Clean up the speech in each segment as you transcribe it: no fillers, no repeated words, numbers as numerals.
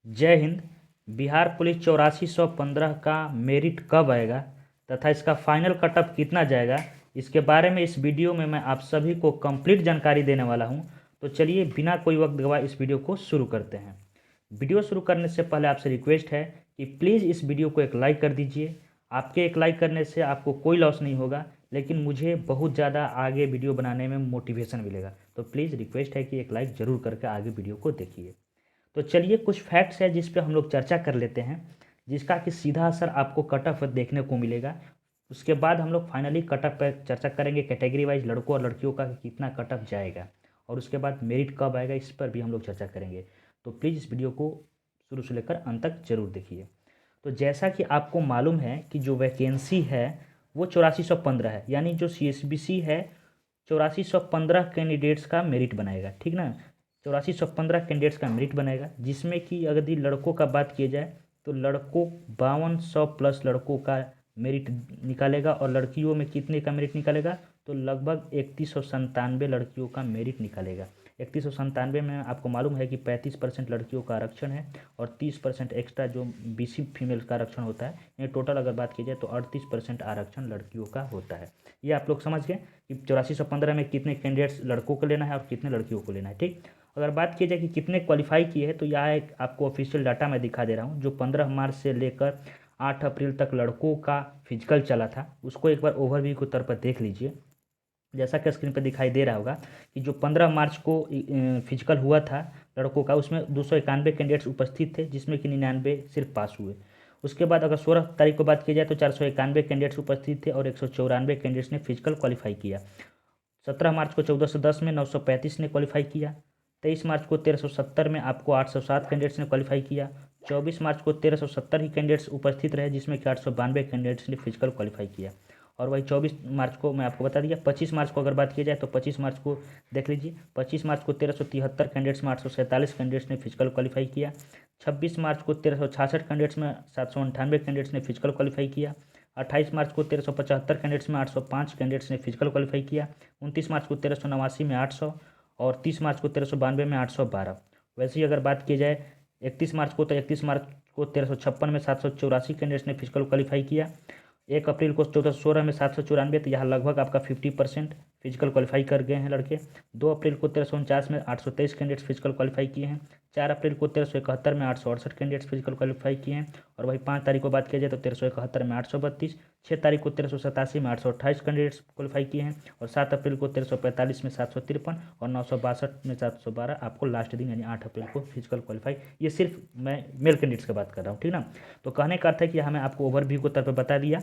जय हिंद। बिहार पुलिस 8415 का मेरिट कब आएगा तथा इसका फाइनल कटअप कितना जाएगा, इसके बारे में इस वीडियो में मैं आप सभी को कंप्लीट जानकारी देने वाला हूं। तो चलिए बिना कोई वक्त गवाए इस वीडियो को शुरू करते हैं। वीडियो शुरू करने से पहले आपसे रिक्वेस्ट है कि प्लीज़ इस वीडियो को एक लाइक कर दीजिए। आपके एक लाइक करने से आपको कोई लॉस नहीं होगा, लेकिन मुझे बहुत ज़्यादा आगे वीडियो बनाने में मोटिवेशन मिलेगा। तो प्लीज़ रिक्वेस्ट है कि एक लाइक ज़रूर करके आगे वीडियो को देखिए। तो चलिए कुछ फैक्ट्स है जिस पे हम लोग चर्चा कर लेते हैं, जिसका कि सीधा असर आपको कटअप पर देखने को मिलेगा। उसके बाद हम लोग फाइनली कटअप पर चर्चा करेंगे, कैटेगरी वाइज लड़कों और लड़कियों का कितना कटअप जाएगा, और उसके बाद मेरिट कब आएगा इस पर भी हम लोग चर्चा करेंगे। तो प्लीज़ इस वीडियो को शुरू से लेकर अंत तक जरूर देखिए। तो जैसा कि आपको मालूम है कि जो वैकेंसी है वो 8415 है, यानी जो CSBC है 8415 कैंडिडेट्स का मेरिट बनाएगा, ठीक ना। 8415 कैंडिडेट्स का मेरिट बनाएगा, जिसमें कि अगर लड़कों का बात किया जाए तो लड़कों 5200 प्लस लड़कों का मेरिट निकालेगा, और लड़कियों में कितने का मेरिट निकालेगा, तो लगभग 3197 लड़कियों का मेरिट निकालेगा। 3197 में आपको मालूम है कि 35% लड़कियों का आरक्षण है और 30% एक्स्ट्रा जो BC फीमेल का आरक्षण होता है, यानी टोटल अगर बात की जाए तो 38% आरक्षण लड़कियों का होता है। ये आप लोग समझ गए कि 8415 में कितने कैंडिडेट्स लड़कों को लेना है और कितने लड़कियों को लेना है, ठीक। अगर बात की जाए कि कितने क्वालिफाई किए हैं, तो यहाँ एक आपको ऑफिशियल डाटा मैं दिखा दे रहा हूँ। जो 15 मार्च से लेकर 8 अप्रैल तक लड़कों का फिजिकल चला था, उसको एक बार ओवरव्यू के तौर पर देख लीजिए। जैसा कि स्क्रीन पर दिखाई दे रहा होगा कि जो 15 मार्च को फिजिकल हुआ था लड़कों का, उसमें 291 कैंडिडेट्स उपस्थित थे, जिसमें कि 99 सिर्फ पास हुए। उसके बाद अगर 16 तारीख को बात की जाए तो 491 कैंडिडेट्स उपस्थित थे और 194 कैंडिडेट्स ने फिजिकल क्वालिफाई किया। 17 मार्च को 1410 में 935 ने क्वालिफाई किया। 23 मार्च को 1370 में आपको 807 कैंडिडेट्स ने क्वालिफाई किया। 24 मार्च को 1370 ही कैंडिडेट्स उपस्थित रहे, जिसमें कि 892 कैंडिडेट्स ने फिजिकल क्वालिफाई किया। और वही 24 मार्च को मैं आपको बता दिया। 25 मार्च को अगर बात की जाए तो 25 मार्च को देख लीजिए। 25 मार्च को 1373 कैंडिडेट्स में 847 कैंडिडेट्स ने फिजिकल क्वालिफाई किया। 26 मार्च को 1366 कैंडिडेट्स में 798 कैंडिडेट्स ने फिजिकल क्वालिफाई किया। 28 मार्च को 1375 कैंडिडेट्स में 805 कैंडिडेट्स ने फिजिकल क्वालिफाई किया। 29 मार्च को 1389 में 800 और 30 मार्च को 1392 में 812। वैसे ही अगर बात की जाए 31 मार्च को, तो 31 मार्च को 1356 में 784 कैंडिडेट्स ने फिजिकल क्वालिफाई किया। 1 अप्रैल को 1416 में 794, तो यहाँ लगभग आपका 50% फिजिकल क्वालिफाई कर गए हैं लड़के। 2 अप्रैल को 1349 में 823 कैंडिडेट्स फिजिकल क्वालिफाई किए हैं। 4 अप्रैल को 1371 में 868 कैंडिडेट्स फिजिकल क्वालिफाई किए हैं। और वही 5 तारीख को बात किया जाए तो 1371 में 832। 6 तारीख को 1387 में 828 कैंडिडेट्स क्वालिफाई किए हैं। और 7 अप्रैल को 1345 में 753 और 962 में 712 आपको लास्ट दिन यानी 8 अप्रैल को फिजिकल क्वालिफाई। ये सिर्फ मैं मेल कैंडिडेट्स की बात कर रहा हूँ, ठीक ना। तो कहने का अर्थ है कि हमें आपको ओवरव्यू के तौर पर बता दिया।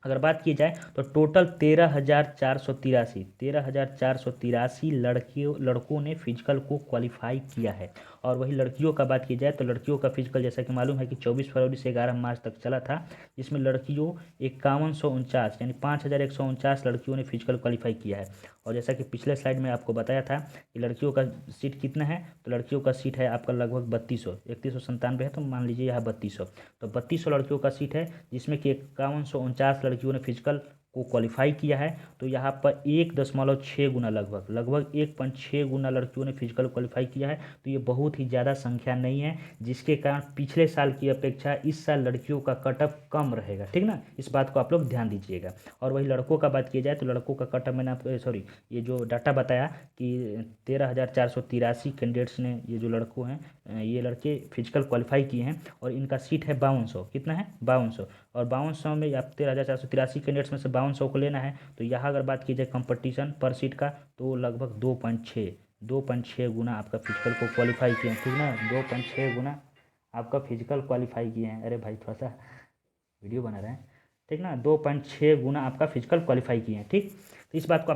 अगर बात की जाए तो टोटल 13,483 लड़कों ने फिजिकल को क्वालिफाई किया है। और वही लड़कियों का बात की जाए तो लड़कियों का फिजिकल जैसा कि मालूम है कि 24 फरवरी से 11 मार्च तक चला था, जिसमें लड़कियों 5149 यानी 5149 लड़कियों ने फिजिकल क्वालिफाई किया है। और जैसा कि पिछले स्लाइड में आपको बताया था कि लड़कियों का सीट कितना है, तो लड़कियों का सीट है आपका लगभग 3200। 3197 है तो मान लीजिए यहाँ 3200, तो 3200 लड़कियों का सीट है, जिसमें कि 5149 लड़कियों ने फिजिकल को क्वालिफाई किया है। तो यहाँ पर 1.6 गुना लगभग 1.6 गुना लड़कियों ने फिजिकल क्वालिफाई किया है। तो ये बहुत ही ज़्यादा संख्या नहीं है, जिसके कारण पिछले साल की अपेक्षा इस साल लड़कियों का कटअप कम रहेगा, ठीक ना। इस बात को आप लोग ध्यान दीजिएगा। और वही लड़कों का बात की जाए तो लड़कों का कटअप मैंने आपको सॉरी ये जो डाटा बताया कि 13,483 कैंडिडेट्स ने, ये जो लड़कों हैं ये लड़के फिजिकल क्वालिफाई किए हैं, और इनका सीट है 5200। कितना है? 5200। और 5200 में आप 13,483 कैंडिडेट्स में से 5200 को लेना है, तो यहाँ अगर बात की जाए कंपटीशन पर सीट का, तो लगभग 2.6 गुना आपका फिजिकल को क्वालिफाई किए हैं, ठीक ना। 2.6 गुना आपका फिजिकल क्वालिफाई किए हैं। अरे भाई थोड़ा सा वीडियो बना रहे हैं, ठीक ना। 2.6 गुना आपका फिजिकल क्वालिफाई किए हैं, ठीक। तो इस बात को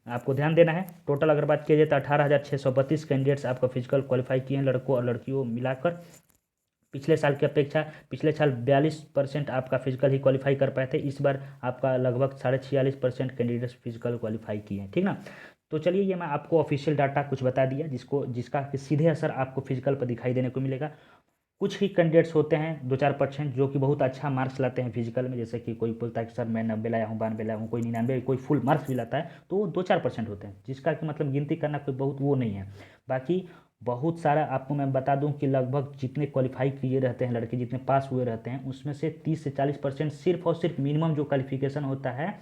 आपको ध्यान देना है। टोटल अगर बात किया जाए तो 18,632 कैंडिडेट्स आपका फिजिकल क्वालिफाई किए हैं, लड़कों और लड़कियों मिलाकर। पिछले साल की अपेक्षा पिछले साल 42% आपका फिजिकल ही क्वालिफाई कर पाए थे, इस बार आपका लगभग 46.5% कैंडिडेट्स फिजिकल क्वालिफाई किए हैं, ठीक ना। तो चलिए ये मैं आपको ऑफिशियल डाटा कुछ बता दिया, जिसका कि सीधे असर आपको फिजिकल पर दिखाई देने को मिलेगा। कुछ ही कैंडिडेट्स होते हैं 2-4% जो कि बहुत अच्छा मार्क्स लाते हैं फिजिकल में, जैसे कि कोई बोलता है कि सर मैं 90 लाया हूँ, 92 लाया हूँ, कोई 99, कोई फुल मार्क्स भी लाता है, तो वो 2-4% होते हैं, जिसका कि मतलब गिनती करना कोई बहुत वो नहीं है। बाकी बहुत सारा आपको मैं बता दूं कि लगभग जितने क्वालिफाई किए रहते हैं लड़के, जितने पास हुए रहते हैं, उसमें से 30 से 40% सिर्फ और सिर्फ मिनिमम जो क्वालिफिकेशन होता है,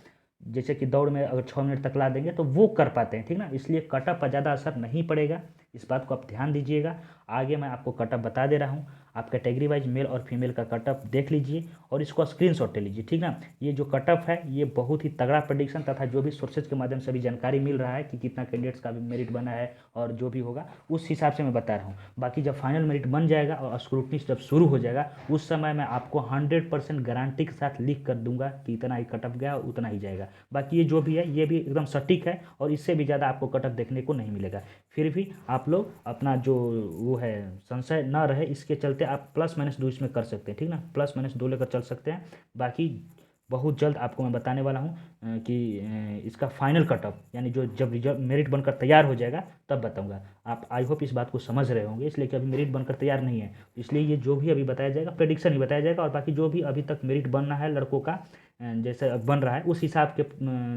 जैसे कि दौड़ में अगर 6 मिनट तक ला देंगे तो वो कर पाते हैं, ठीक ना। इसलिए कटअप पर ज़्यादा असर नहीं पड़ेगा, इस बात को आप ध्यान दीजिएगा। आगे मैं आपको कटअप बता दे रहा हूँ, आप कैटेगरी वाइज मेल और फीमेल का कटअप देख लीजिए और इसको स्क्रीनशॉट ले लीजिए, ठीक ना। ये जो कटअप है ये बहुत ही तगड़ा प्रेडिक्शन तथा जो भी सोर्सेज के माध्यम से भी जानकारी मिल रहा है कि कितना कैंडिडेट्स का भी मेरिट बना है और जो भी होगा उस हिसाब से मैं बता रहा हूँ। बाकी जब फाइनल मेरिट बन जाएगा और स्क्रूटनी जब शुरू हो जाएगा उस समय मैं आपको 100% गारंटी के साथ लिख कर दूंगा कि इतना ही कटअप गया और उतना ही जाएगा। बाकी ये जो भी है ये भी एकदम सटीक है और इससे भी ज़्यादा आपको कटअप देखने को नहीं मिलेगा। फिर भी आप लोग अपना जो वो है संशय ना रहे इसके चलते आप प्लस माइनस 2 इसमें कर सकते हैं, ठीक ना, प्लस माइनस 2 लेकर चल सकते हैं। बाकी बहुत जल्द आपको मैं बताने वाला हूँ कि इसका फाइनल कटअप यानी जो जब रिजल्ट मेरिट बनकर तैयार हो जाएगा तब बताऊंगा। आप आई होप इस बात को समझ रहे होंगे, इसलिए कि अभी मेरिट बनकर तैयार नहीं है, तो इसलिए ये जो भी अभी बताया जाएगा प्रेडिक्शन ही बताया जाएगा और बाकी जो भी अभी तक मेरिट बनना है लड़कों का जैसे अब बन रहा है उस हिसाब के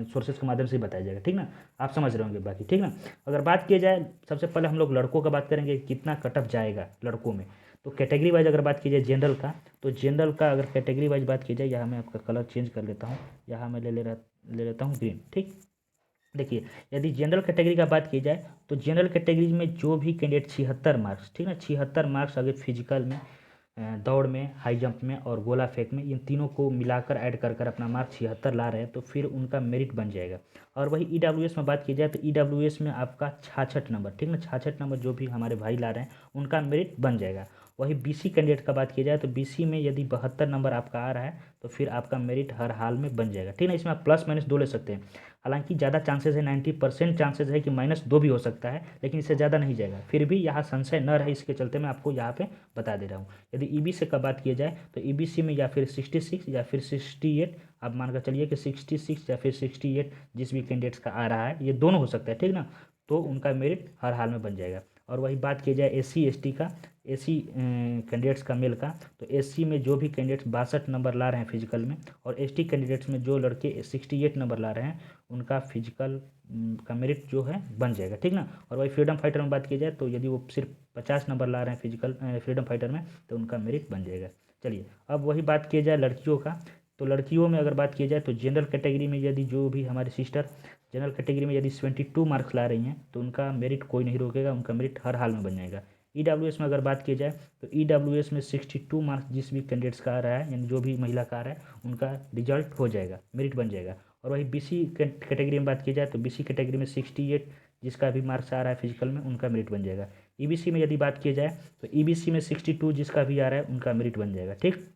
सोर्सेज के माध्यम से बताया जाएगा, ठीक ना। आप समझ रहे होंगे बाकी, ठीक ना। अगर बात किया जाए सबसे पहले हम लोग लड़कों का बात करेंगे कितना कटअप जाएगा लड़कों में। तो कैटेगरी वाइज अगर बात की जाए जनरल का, तो जनरल का अगर कैटेगरी वाइज बात की जाए, यहाँ मैं आपका कलर चेंज कर लेता हूँ, यहाँ मैं ले लेता हूँ ग्रीन, ठीक। देखिए यदि जनरल कैटेगरी का बात की जाए तो जनरल कैटेगरी में जो भी कैंडिडेट 76 मार्क्स, ठीक ना, 76 मार्क्स अगर फिजिकल में दौड़ में, हाई जंप में और गोला फेंक में इन तीनों को मिलाकर ऐड कर कर अपना मार्क्स 76 ला रहे हैं तो फिर उनका मेरिट बन जाएगा। और वही ईडब्ल्यूएस में बात की जाए तो ईडब्ल्यूएस में आपका 66 नंबर, ठीक ना, 66 नंबर जो भी हमारे भाई ला रहे हैं उनका मेरिट बन जाएगा। वही बीसी कैंडिडेट का बात की जाए तो बीसी में यदि 72 नंबर आपका आ रहा है तो फिर आपका मेरिट हर हाल में बन जाएगा, ठीक ना। इसमें आप प्लस माइनस 2 ले सकते हैं, हालांकि ज़्यादा चांसेस है, 90% चांसेस है कि -2 भी हो सकता है, लेकिन इससे ज़्यादा नहीं जाएगा। फिर भी यहाँ संशय न रहे इसके चलते मैं आपको यहाँ पे बता दे रहा हूँ। यदि ईबीसी का बात किया जाए तो ईबीसी में या फिर 66 या फिर 68, आप मान कर चलिए कि 66 या फिर 68 जिस भी कैंडिडेट्स का आ रहा है, ये दोनों हो सकता है, ठीक ना, तो उनका मेरिट हर हाल में बन जाएगा। और वही बात की जाए एससी एसटी का, एससी कैंडिडेट्स का मेल का, तो एससी में जो भी कैंडिडेट्स 62 नंबर ला रहे हैं फिजिकल में और एसटी कैंडिडेट्स में जो लड़के 68 नंबर ला रहे हैं उनका फिजिकल का मेरिट जो है बन जाएगा, ठीक ना। और वही फ्रीडम फाइटर में बात की जाए तो यदि वो सिर्फ 50 नंबर ला रहे हैं फिजिकल फ्रीडम फाइटर में तो उनका मेरिट बन जाएगा। चलिए अब वही बात की जाए लड़कियों का, तो लड़कियों में अगर बात की जाए तो जनरल कैटेगरी में यदि जो भी हमारे सिस्टर जनरल कैटेगरी में यदि 72 मार्क्स ला रही हैं तो उनका मेरिट कोई नहीं रोकेगा, उनका मेरिट हर हाल में बन जाएगा। ईडब्ल्यूएस में अगर बात की जाए तो ईडब्ल्यूएस में 62 मार्क्स जिस भी कैंडिडेट्स का आ रहा है यानी जो भी महिला का आ रहा है उनका रिजल्ट हो जाएगा, मेरिट बन जाएगा। और वही बीसी कैटेगरी में बात की जाए तो बीसी कैटेगरी में 68 जिसका भी मार्क्स आ रहा है फिजिकल में उनका मेरिट बन जाएगा। ईबीसी में यदि बात की जाए तो ईबीसी में 62 जिसका भी आ रहा है उनका मेरिट बन जाएगा, ठीक।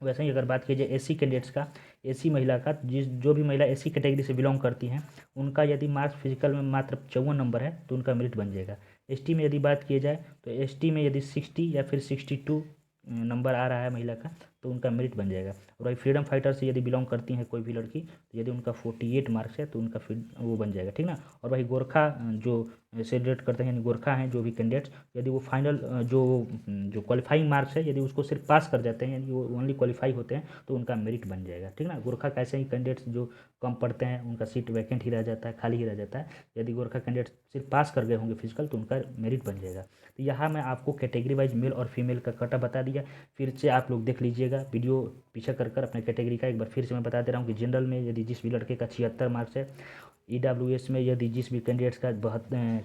वैसे ही अगर बात की जाए एससी कैंडिडेट्स का, एससी महिला का, जिस जो भी महिला एससी कैटेगरी से बिलोंग करती हैं उनका यदि मार्क्स फिजिकल में मात्र 54 नंबर है तो उनका मेरिट बन जाएगा। एसटी में यदि बात की जाए तो एसटी में यदि 60 या फिर 62 नंबर आ रहा है महिला का तो उनका मेरिट बन जाएगा। और वही फ्रीडम फाइटर से यदि बिलोंग करती हैं कोई भी लड़की तो यदि उनका 48 मार्क्स है तो उनका फिर वो बन जाएगा, ठीक ना। और वही गोरखा जो सेलिब्रेट करते हैं यानी गोरखा हैं जो भी कैंडिडेट्स, यदि वो फाइनल जो क्वालिफाइंग मार्क्स है यदि उसको सिर्फ पास कर जाते हैं यानी वो ओनली क्वालिफाई होते हैं तो उनका मेरिट बन जाएगा, ठीक ना। गोरखा कैसे ही कैंडिडेट्स जो कम पढ़ते हैं उनका सीट वैकेंट ही रह जाता है, खाली ही रह जाता है, यदि गोरखा कैंडिडेट्स सिर्फ पास कर गए होंगे फिजिकल तो उनका मेरिट बन जाएगा। तो यहाँ मैं आपको कैटेगरी वाइज मेल और फीमेल का कटा बता दिया, फिर से आप लोग देख लीजिएगा वीडियो पीछे कर कर अपने कैटेगरी का। एक बार फिर से मैं बता दे रहा हूँ कि जनरल में यदि जिस भी लड़के का 76 मार्क्स है, ईडब्ल्यूएस में यदि जिस भी कैंडिडेट्स का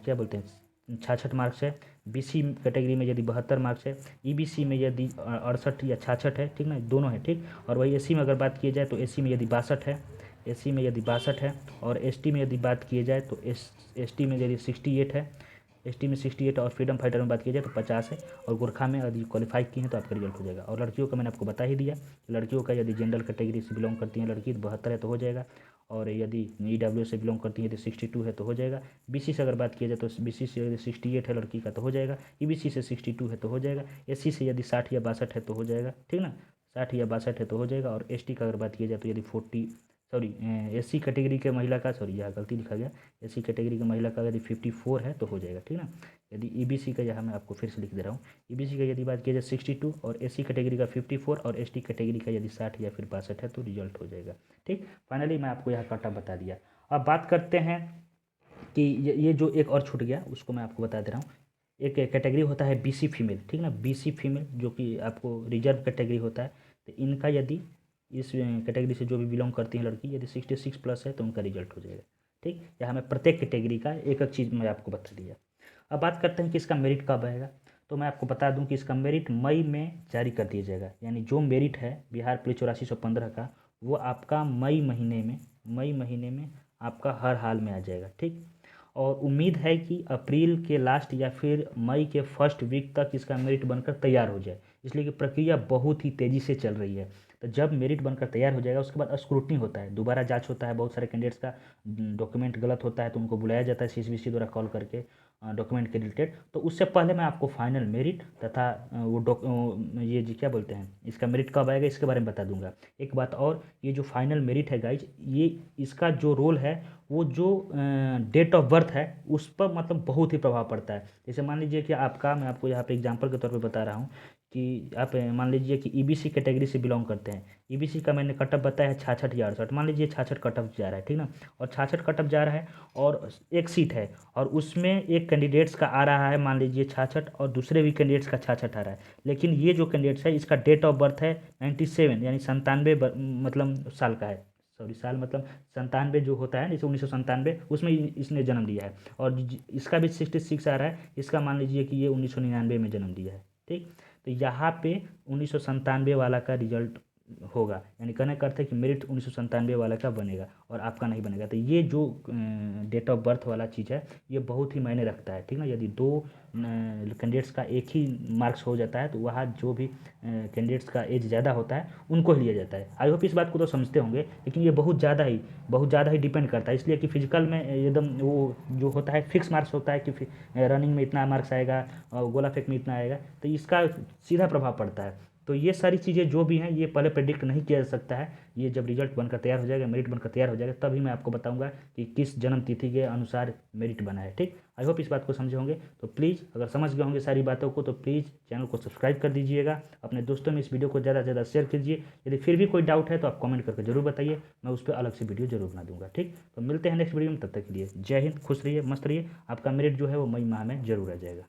क्या बोलते हैं 66 मार्क्स है, बीसी कैटेगरी में यदि 72 मार्क्स है, ईबीसी में यदि 68 या 66 है, ठीक ना, दोनों है, ठीक। और वही एससी में अगर बात की जाए तो एससी में यदि 62 है, एससी में यदि 62 है, और एसटी में यदि बात की जाए तो एसटी में यदि 68 है, एसटी में 68 और फ्रीडम फाइटर में बात की जाए तो 50 है, और गोरखा में यदि क्वालिफाई की हैं तो आपका रिजल्ट हो जाएगा। और लड़कियों का मैंने आपको बता ही दिया, लड़कियों का यदि जनरल कैटेगरी से बिलोंग करती हैं लड़की तो 72 है तो हो जाएगा, और यदि ईडब्ल्यू से बिलोंग करती है तो 62 है तो हो जाएगा। बीसी से अगर बात किया जाए तो बीसी से यदि 68 है लड़की का तो हो जाएगा, ईबीसी से 62 है तो हो जाएगा, एससी से यदि 60 या 62 है तो हो जाएगा, ठीक ना, 60 या 62 है तो हो जाएगा। और एसटी का अगर बात किया जाए तो यदि 40 सॉरी एससी कैटेगरी के महिला का, सॉरी यहाँ गलती लिखा गया, एससी कैटेगरी के महिला का यदि 54 है तो हो जाएगा, ठीक ना। यदि ईबीसी का, यहाँ मैं आपको फिर से लिख दे रहा हूँ, ईबीसी का यदि बात किया जाए 62 और एससी कैटेगरी का 54 और एसटी कैटेगरी का यदि 60 या फिर 62 है तो रिजल्ट हो जाएगा, ठीक। फाइनली मैं आपको यहाँ कटा बता दिया। अब बात करते हैं कि ये जो एक और छूट गया उसको मैं आपको बता दे रहा हूँ, एक कैटेगरी होता है बीसी फीमेल, ठीक ना, बीसी फीमेल जो कि आपको रिजर्व कैटेगरी होता है। तो इनका यदि इस कैटेगरी से जो भी बिलोंग करती हैं लड़की, यदि 66 प्लस है तो उनका रिजल्ट हो जाएगा, ठीक। यहाँ मैं प्रत्येक कैटेगरी का एक एक चीज़ मैं आपको बता दिया। अब बात करते हैं कि इसका मेरिट कब आएगा। तो मैं आपको बता दूं कि इसका मेरिट मई में जारी कर दिया जाएगा, यानी जो मेरिट है बिहार पुलिस 8415 का, वो आपका मई महीने में आपका हर हाल में आ जाएगा, ठीक। और उम्मीद है कि अप्रैल के लास्ट या फिर मई के फर्स्ट वीक तक इसका मेरिट बनकर तैयार हो जाए, इसलिए कि प्रक्रिया बहुत ही तेज़ी से चल रही है। तो जब मेरिट बनकर तैयार हो जाएगा उसके बाद स्क्रूटनी होता है, दोबारा जांच होता है, बहुत सारे कैंडिडेट्स का डॉक्यूमेंट गलत होता है तो उनको बुलाया जाता है सीसीबीसी द्वारा कॉल करके डॉक्यूमेंट के रिलेटेड। तो उससे पहले मैं आपको फाइनल मेरिट तथा ये जी क्या बोलते हैं, इसका मेरिट कब आएगा इसके बारे में बता दूंगा। एक बात और, ये जो फाइनल मेरिट है गाइज, ये इसका जो रोल है वो जो डेट ऑफ बर्थ है उस पर मतलब बहुत ही प्रभाव पड़ता है। जैसे मान लीजिए कि आपका, मैं आपको यहाँ पे एग्जांपल के तौर पे बता रहा हूँ कि आप मान लीजिए कि ईबीसी कैटेगरी से बिलोंग करते हैं। ईबीसी का मैंने कटअप बताया है 66 या 68, मान लीजिए 66 कटअप जा रहा है, ठीक ना। और 66 कटअप जा रहा है और एक सीट है और उसमें एक कैंडिडेट्स का आ रहा है मान लीजिए 66 और दूसरे भी कैंडिडेट्स का 66 आ रहा है। लेकिन ये जो कैंडिडेट्स है इसका डेट ऑफ बर्थ है 97 यानी 97 मतलब साल का है, सॉरी साल मतलब 97 जो होता है जैसे 1997 उसमें इसने जन्म लिया है। और इसका भी 66 आ रहा है, इसका मान लीजिए कि ये 1999 में जन्म लिया है, ठीक। तो यहाँ पे 1997 वाला का रिजल्ट होगा, यानी कहने का अर्थ है कि मेरिट 1997 वाला का बनेगा और आपका नहीं बनेगा। तो ये जो डेट ऑफ बर्थ वाला चीज़ है ये बहुत ही मायने रखता है, ठीक ना। यदि दो कैंडिडेट्स का एक ही मार्क्स हो जाता है तो वहाँ जो भी कैंडिडेट्स का एज ज़्यादा होता है उनको ही लिया जाता है। आई होप इस बात को तो समझते होंगे, लेकिन ये बहुत ज़्यादा ही डिपेंड करता है, इसलिए कि फिजिकल में एकदम वो जो होता है फिक्स मार्क्स होता है कि रनिंग में इतना मार्क्स आएगा और गोला फेंक में इतना आएगा, तो इसका सीधा प्रभाव पड़ता है। तो ये सारी चीज़ें जो भी हैं ये पहले प्रेडिक्ट नहीं किया जा सकता है, ये जब रिजल्ट बनकर तैयार हो जाएगा, मेरिट बनकर तैयार हो जाएगा, तभी मैं आपको बताऊंगा कि किस जन्म तिथि के अनुसार मेरिट बना है, ठीक। आई होप इस बात को समझे होंगे। तो प्लीज़ अगर समझ गए होंगे सारी बातों को तो प्लीज़ चैनल को सब्सक्राइब कर दीजिएगा, अपने दोस्तों में इस वीडियो को ज़्यादा से ज़्यादा शेयर कीजिए। यदि फिर भी कोई डाउट है तो आप कमेंट करके जरूर बताइए, मैं उस पर अलग से वीडियो जरूर बना दूंगा, ठीक। तो मिलते हैं नेक्स्ट वीडियो में, तब तक के लिए जय हिंद, खुश रहिए, मस्त रहिए। आपका मेरिट जो है वो मई माह में जरूर आ जाएगा।